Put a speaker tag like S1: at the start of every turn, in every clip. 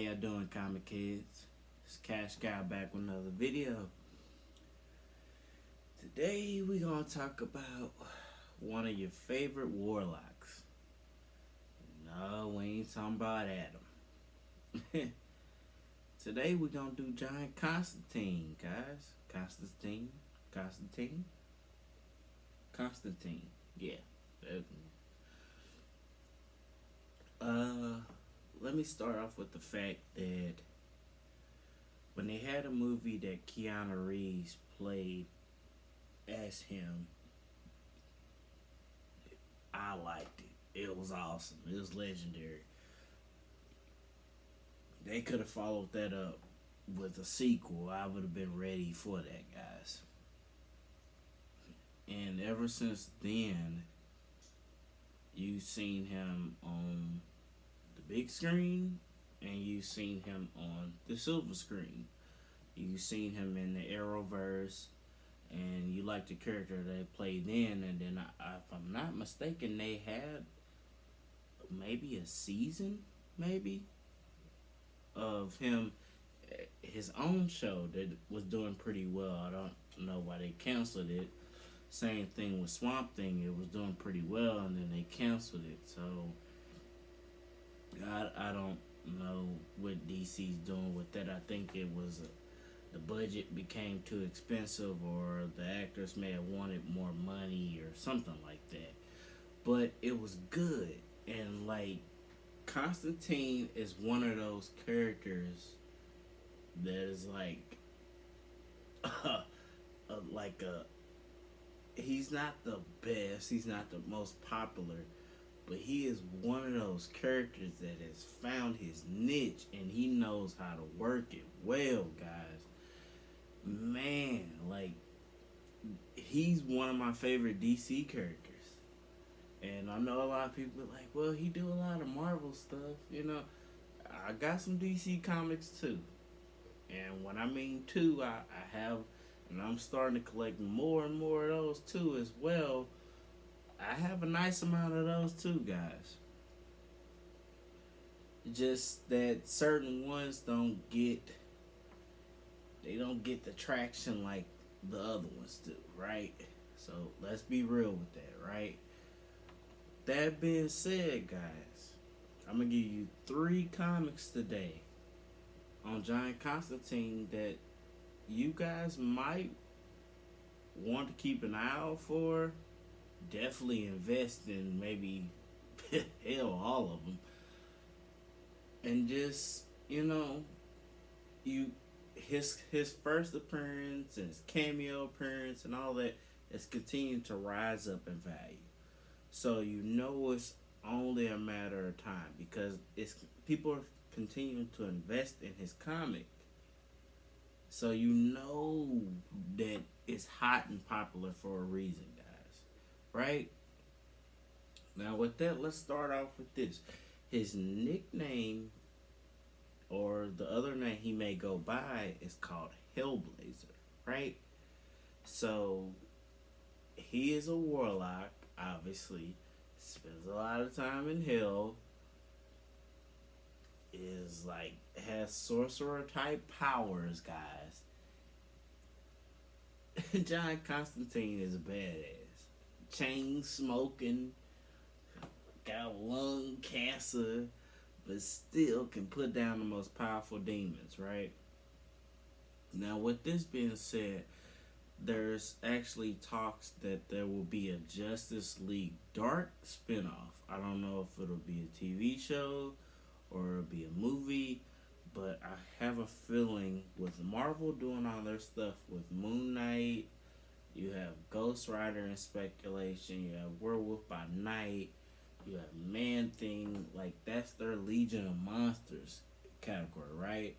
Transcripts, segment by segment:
S1: y'all doing, comic kids? It's Cash Guy back with another video. Today we gonna talk about one of your favorite warlocks. No, we ain't talking about Adam. Today we gonna do John Constantine, guys. Constantine. Yeah. Uh, Let me start off with the fact that when they had a movie that Keanu Reeves played as him, I liked it. It was awesome. It was legendary. They could have followed that up with a sequel. I would have been ready for that, guys. And ever since then, you've seen him on the big screen and you've seen him on the silver screen. You've seen him in the Arrowverse, and you like the character they played then. And then, if I'm not mistaken, they had maybe a season, maybe, of him, his own show that was doing pretty well. I don't know why they canceled it. Same thing with Swamp Thing. It was doing pretty well, and then they canceled it. So, I don't know what DC's doing with that. I think it was the budget became too expensive, or the actors may have wanted more money or something like that. But it was good, and like Constantine is one of those characters that is like a he's not the best, he's not the most popular, but he is one of those characters that has found his niche and he knows how to work it well, guys. Man, like, he's one of my favorite DC characters. And I know a lot of people are like, well, he do a lot of Marvel stuff, you know. I got some DC comics too. And when I mean two, I have, and I'm starting to collect more and more of those too as well. I have a nice amount of those too, guys. Just that certain ones they don't get the traction like the other ones do, right? So let's be real with that, right? That being said, guys, I'm gonna give you 3 comics today on John Constantine that you guys might want to keep an eye out for. Definitely invest in, maybe hell, all of them, and just, you his first appearance and his cameo appearance and all that is continuing to rise up in value. So it's only a matter of time, because it's people are continuing to invest in his comic. So that it's hot and popular for a reason, guys. Right? Now with that, let's start off with this. His nickname, or the other name he may go by, is called Hellblazer, right? So he is a warlock, obviously, spends a lot of time in hell, is like, has sorcerer type powers, guys. John Constantine is a badass. Chain smoking, got lung cancer, but still can put down the most powerful demons, right? Now, with this being said, there's actually talks that there will be a Justice League Dark spinoff. I don't know if it'll be a TV show or it'll be a movie, but I have a feeling with Marvel doing all their stuff with Moon Knight, you have Ghost Rider in speculation, you have Werewolf by Night, you have Man Thing, like that's their Legion of Monsters category, right?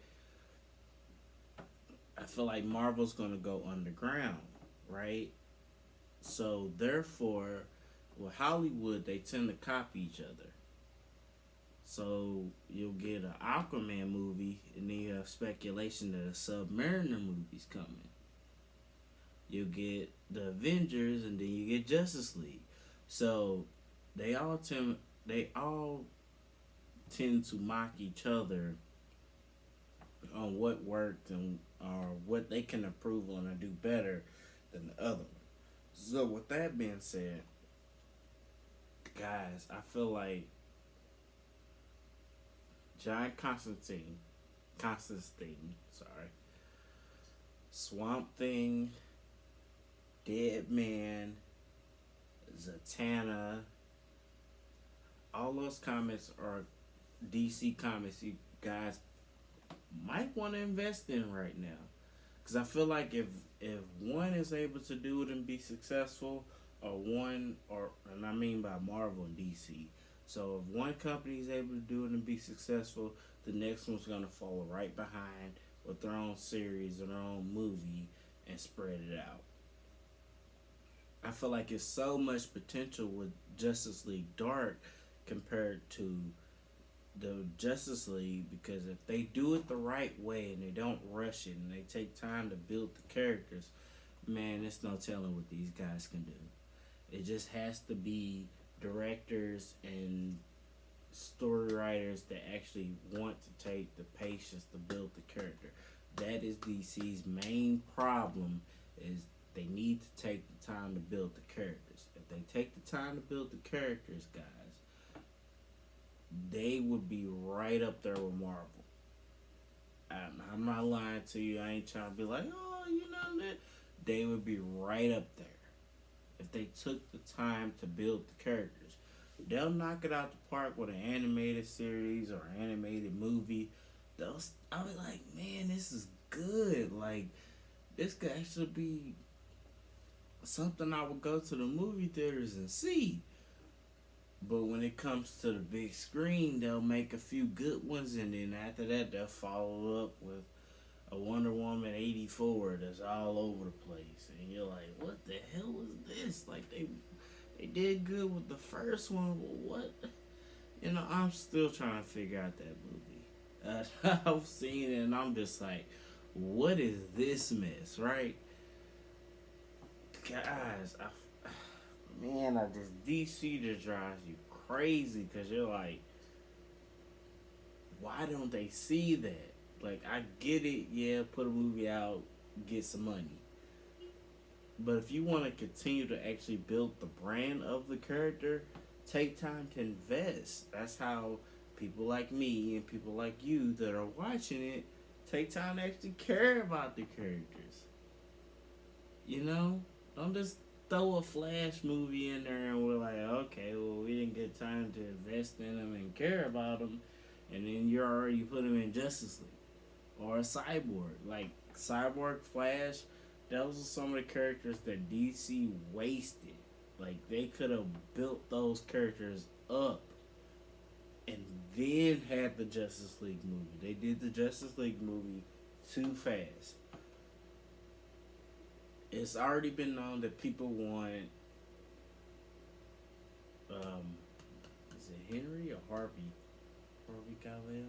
S1: I feel like Marvel's gonna go underground, right? So therefore, with Hollywood, they tend to copy each other. So you'll get an Aquaman movie, and then you have speculation that a Submariner movie's coming. You'll get the Avengers, and then you get Justice League. So they all tend to mock each other on what worked and or what they can improve on and do better than the other one. So with that being said, guys, I feel like John Constantine, sorry, Swamp Thing, Dead Man, Zatanna, all those comics are DC comics you guys might want to invest in right now. Because I feel like if one is able to do it and be successful, or one, or and I mean by Marvel and DC. So if one company is able to do it and be successful, the next one's gonna follow right behind with their own series or their own movie and spread it out. I feel like it's so much potential with Justice League Dark compared to the Justice League, because if they do it the right way and they don't rush it and they take time to build the characters, man, it's no telling what these guys can do. It just has to be directors and story writers that actually want to take the patience to build the character. That is DC's main problem, is they need to take the time to build the characters. If they take the time to build the characters, guys, they would be right up there with Marvel. I'm not lying to you. I ain't trying to be like, oh, you know that. They would be right up there if they took the time to build the characters. They'll knock it out the park with an animated series or animated movie. I'll be like, man, this is good. Like, this could actually be something I would go to the movie theaters and see. But when it comes to the big screen, they'll make a few good ones, and then after that, they'll follow up with a Wonder Woman 84 that's all over the place. And you're like, what the hell is this? Like, they did good with the first one, but what? You know, I'm still trying to figure out that movie. I've seen it, and I'm just like, what is this mess, right? Guys, man, I just DC just drives you crazy because you're like, why don't they see that? Like, I get it, yeah, put a movie out, get some money. But if you want to continue to actually build the brand of the character, take time to invest. That's how people like me and people like you that are watching it take time to actually care about the characters. You know? Don't just throw a Flash movie in there and we're like, okay, well, we didn't get time to invest in them and care about them. And then you're already put them in Justice League. Or a Cyborg. Like, Cyborg, Flash, those are some of the characters that DC wasted. Like, they could have built those characters up and then had the Justice League movie. They did the Justice League movie too fast. It's already been known that people want, um, is it Henry or Harvey? Harvey Keitel?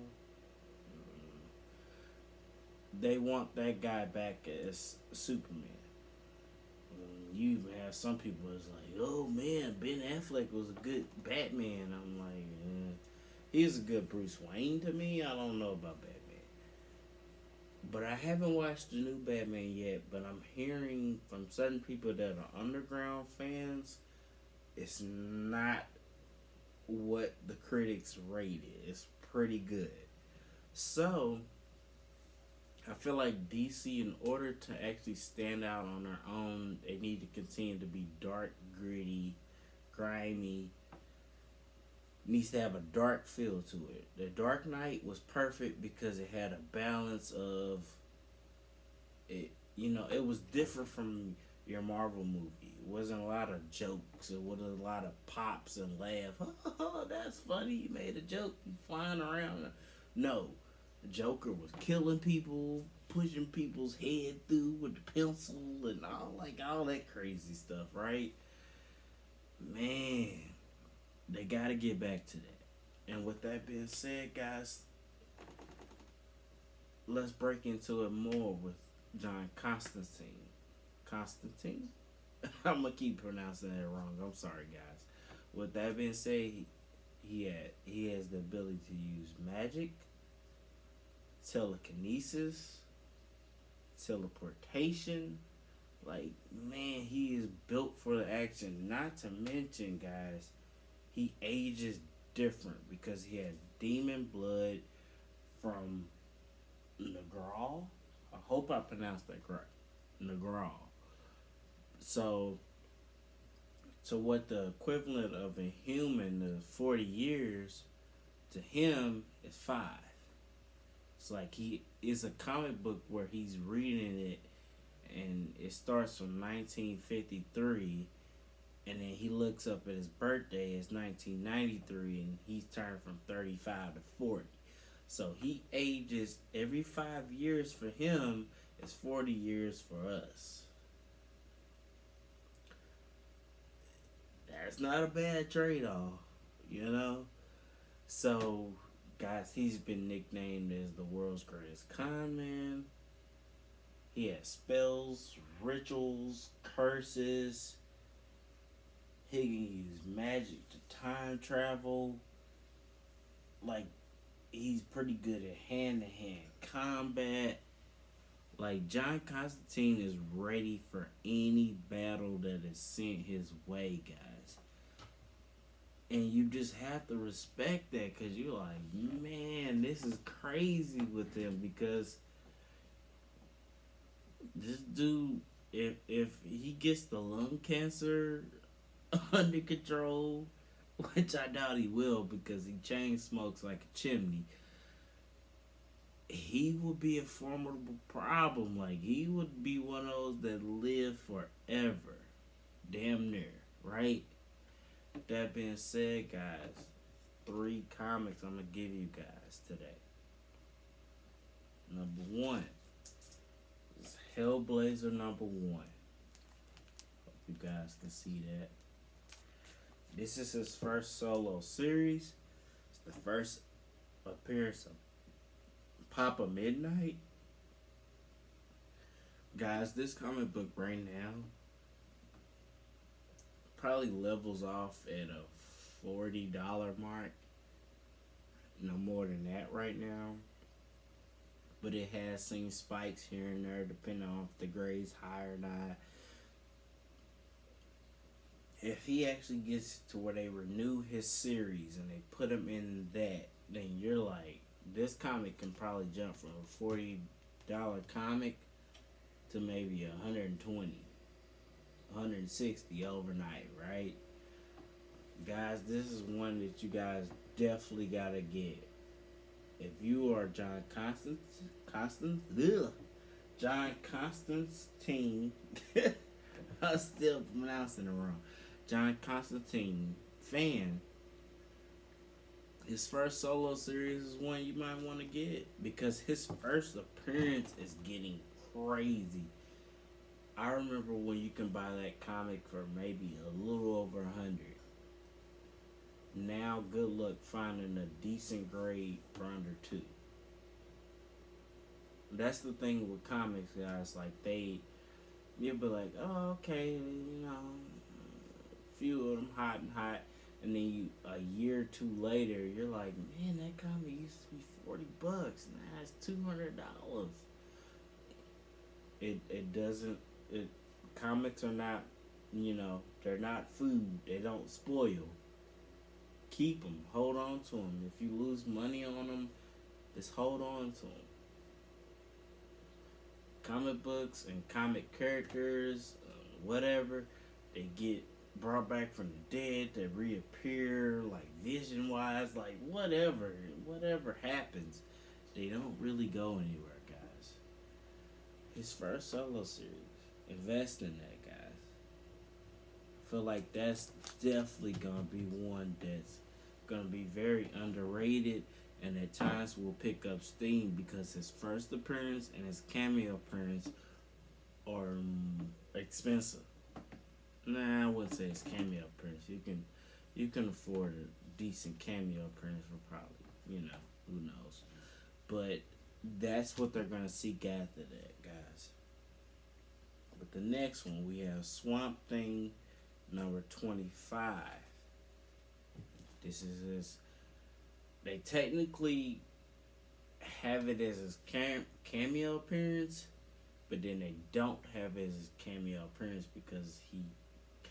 S1: They want that guy back as Superman. You even have some people that's like, oh man, Ben Affleck was a good Batman. I'm like, he's a good Bruce Wayne to me. I don't know about Batman. But I haven't watched the new Batman yet, but I'm hearing from certain people that are underground fans, it's not what the critics rated. It's pretty good. So, I feel like DC, in order to actually stand out on their own, they need to continue to be dark, gritty, grimy. Needs to have a dark feel to it. The Dark Knight was perfect because it had a balance of it. You know, it was different from your Marvel movie. It wasn't a lot of jokes. It wasn't a lot of pops and laugh. Oh, that's funny. You made a joke. You flying around. No, the Joker was killing people, pushing people's head through with the pencil and all that crazy stuff, right? Man, they gotta get back to that. And with that being said, guys, let's break into it more with John Constantine. Constantine? I'm gonna keep pronouncing it wrong. I'm sorry, guys. With that being said, he has the ability to use magic, telekinesis, teleportation. Like, man, he is built for the action. Not to mention, guys, he ages different because he has demon blood from Negral. I hope I pronounced that correct. Negral. So, what the equivalent of a human of 40 years to him is 5. It's like he is a comic book where he's reading it, and it starts from 1953, and then he looks up at his birthday, it's 1993, and he's turned from 35 to 40. So he ages every 5 years for him is 40 years for us. That's not a bad trade off, you know? So, guys, he's been nicknamed as the world's greatest con man. He has spells, rituals, curses. He can use magic to time travel. Like, he's pretty good at hand-to-hand combat. Like, John Constantine is ready for any battle that is sent his way, guys. And you just have to respect that, because you're like, man, this is crazy with him, because this dude, if he gets the lung cancer under control, which I doubt he will because he chain smokes like a chimney, he would be a formidable problem. Like, he would be one of those that live forever. Damn near, right? That being said, guys, 3 comics I'm going to give you guys today. Number 1 is Hellblazer number 1. Hope you guys can see that. This is his first solo series. It's the first appearance of Papa Midnight. Guys, this comic book right now probably levels off at a $40 mark. No more than that right now. But it has seen spikes here and there depending on if the grade's high or not. If he actually gets to where they renew his series and they put him in that, then you're like, this comic can probably jump from a $40 comic to maybe 120, 160 overnight, right? Guys, this is one that you guys definitely gotta get. If you are John Constantine, I'm still pronouncing it wrong. John Constantine fan, his first solo series is one you might want to get because his first appearance is getting crazy. I remember when you can buy that comic for maybe a little over 100. Now, good luck finding a decent grade for under 2. That's the thing with comics, guys. Like, you'll be like, oh, okay, you know, a few of them hot and hot. And then a year or 2 later, you're like, man, that comic used to be $40. Now it's $200. It doesn't. Comics are not, they're not food. They don't spoil. Keep them. Hold on to them. If you lose money on them, just hold on to them. Comic books and comic characters, whatever, they get brought back from the dead, they reappear, like vision-wise, like whatever happens, they don't really go anywhere, guys. His first solo series, invest in that, guys. I feel like that's definitely gonna be one that's gonna be very underrated, and at times will pick up steam because his first appearance and his cameo appearance are expensive. Nah, I wouldn't say it's cameo appearance. You can afford a decent cameo appearance for probably, who knows. But that's what they're gonna seek after that, guys. But the next one we have Swamp Thing number 25. This is his. They technically have it as his cameo appearance, but then they don't have it as his cameo appearance because he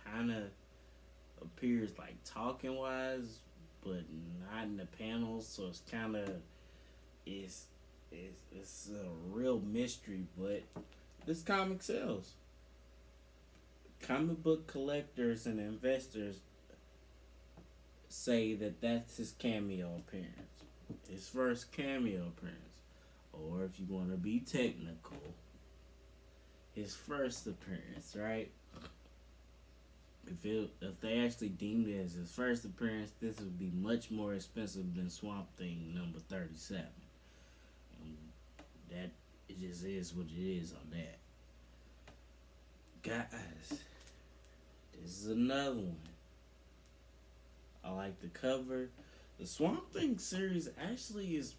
S1: kind of appears like talking wise, but not in the panels. So it's kind of it's, it's a real mystery. But this comic sells. Comic book collectors and investors say that that's his cameo appearance, his first cameo appearance, or if you want to be technical, his first appearance, right? If they actually deemed it as his first appearance, this would be much more expensive than Swamp Thing number 37. And that it just is what it is on that. Guys, this is another one. I like the cover. The Swamp Thing series actually is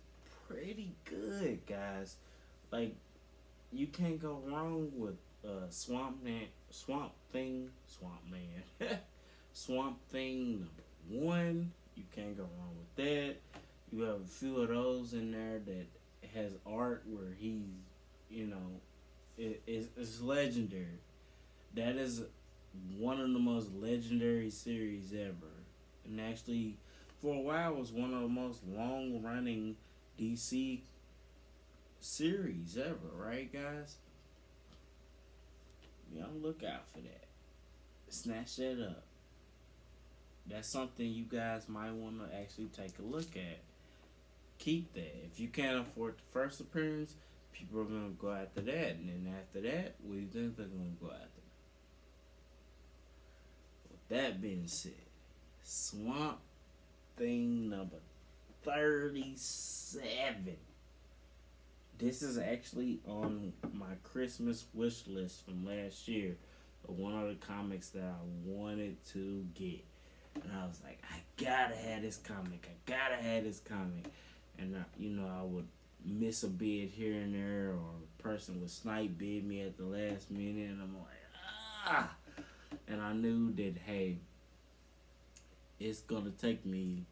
S1: pretty good, guys. Like, you can't go wrong with Swamp Man, Swamp Thing, Swamp Man, Swamp Thing #1. You can't go wrong with that. You have a few of those in there that has art where he's, you know, it's legendary. That is one of the most legendary series ever, and actually, for a while, was one of the most long-running DC series ever. Right, guys? Be on the lookout for that. Snatch that up. That's something you guys might want to actually take a look at. Keep that. If you can't afford the first appearance, people are going to go after that. And then after that, what do you think they're going to go after? With that being said, Swamp Thing number 37. This is actually on my Christmas wish list from last year. One of the comics that I wanted to get. And I was like, I gotta have this comic. I gotta have this comic. And, I would miss a bid here and there, or a person would snipe bid me at the last minute. And I'm like, ah! And I knew that, hey, it's gonna take me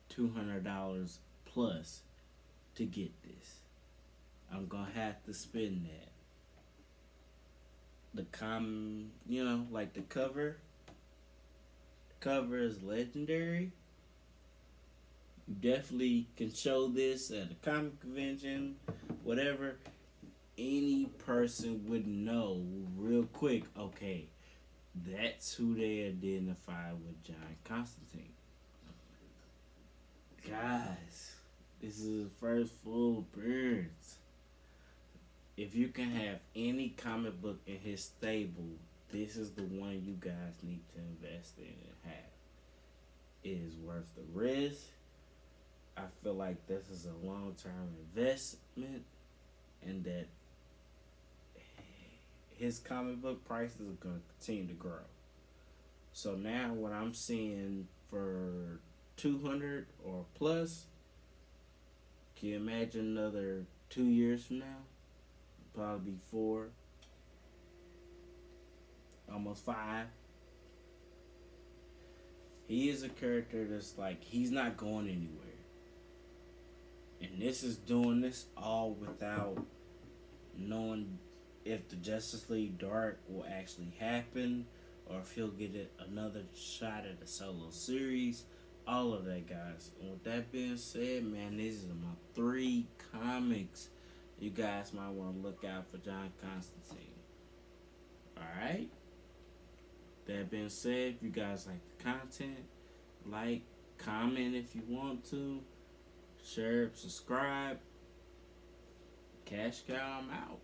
S1: $200 plus to get this. I'm gonna have to spend that. Like the cover. The cover is legendary. You definitely can show this at a comic convention, whatever. Any person would know real quick, okay, that's who they identify with John Constantine. Guys, this is his first full appearance. If you can have any comic book in his stable, this is the one you guys need to invest in and have. It is worth the risk. I feel like this is a long-term investment, and that his comic book prices are going to continue to grow. So now what I'm seeing for 200 or plus, can you imagine another 2 years from now? Probably be 4, almost 5. He is a character that's like, he's not going anywhere. And this is doing this all without knowing if the Justice League Dark will actually happen, or if he'll get another shot at a solo series. All of that, guys. And with that being said, man, these are my 3 comics you guys might want to look out for John Constantine. Alright? That being said, if you guys like the content, like, comment if you want to, share, subscribe. Cash Cow, I'm out.